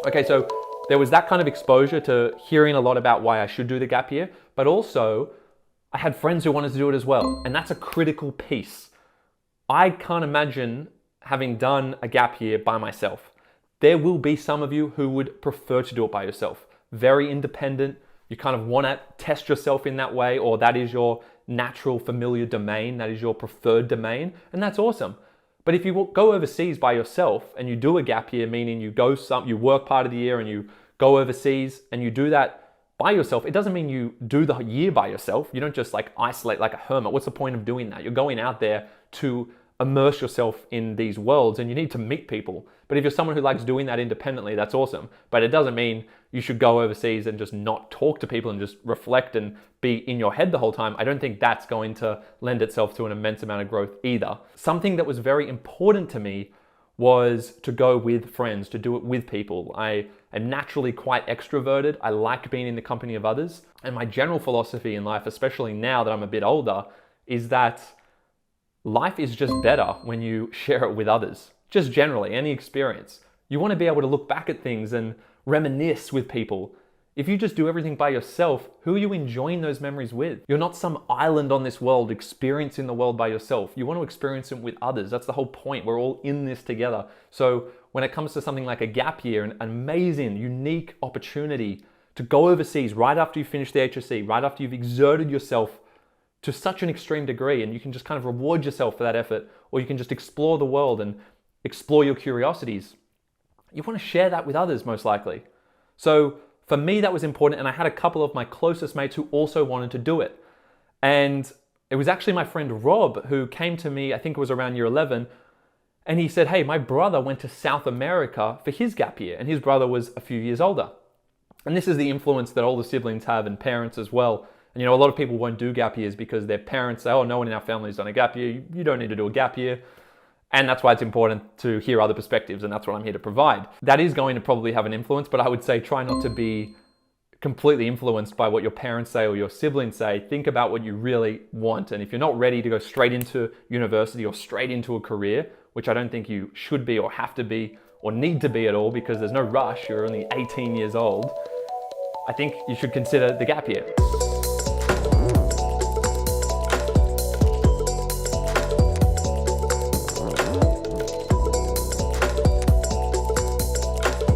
Okay, so there was that kind of exposure to hearing a lot about why I should do the gap year, but also I had friends who wanted to do it as well. And that's a critical piece. I can't imagine having done a gap year by myself. There will be some of you who would prefer to do it by yourself. Very independent. You kind of want to test yourself in that way, or that is your natural familiar domain. That is your preferred domain. And that's awesome. But if you go overseas by yourself and you do a gap year, meaning you work part of the year and you go overseas and you do that by yourself, it doesn't mean you do the year by yourself. You don't just like isolate like a hermit. What's the point of doing that? You're going out there to immerse yourself in these worlds and you need to meet people. But if you're someone who likes doing that independently, that's awesome. But it doesn't mean you should go overseas and just not talk to people and just reflect and be in your head the whole time. I don't think that's going to lend itself to an immense amount of growth either. Something that was very important to me was to go with friends, to do it with people. I am naturally quite extroverted. I like being in the company of others. And my general philosophy in life, especially now that I'm a bit older, is that life is just better when you share it with others. Just generally, any experience. You want to be able to look back at things and reminisce with people. If you just do everything by yourself, who are you enjoying those memories with? You're not some island on this world experiencing the world by yourself. You want to experience it with others. That's the whole point. We're all in this together. So when it comes to something like a gap year, an amazing, unique opportunity to go overseas right after you finish the HSC, right after you've exerted yourself to such an extreme degree, and you can just kind of reward yourself for that effort, or you can just explore the world and explore your curiosities. You want to share that with others, most likely. So for me, that was important, and I had a couple of my closest mates who also wanted to do it. And it was actually my friend Rob who came to me, I think it was around year 11, and he said, hey, my brother went to South America for his gap year, and his brother was a few years older. And this is the influence that older siblings have, and parents as well. And a lot of people won't do gap years because their parents say, oh, no one in our family has done a gap year. You don't need to do a gap year. And that's why it's important to hear other perspectives, and that's what I'm here to provide. That is going to probably have an influence, but I would say try not to be completely influenced by what your parents say or your siblings say. Think about what you really want. And if you're not ready to go straight into university or straight into a career, which I don't think you should be or have to be or need to be at all because there's no rush, you're only 18 years old, I think you should consider the gap year.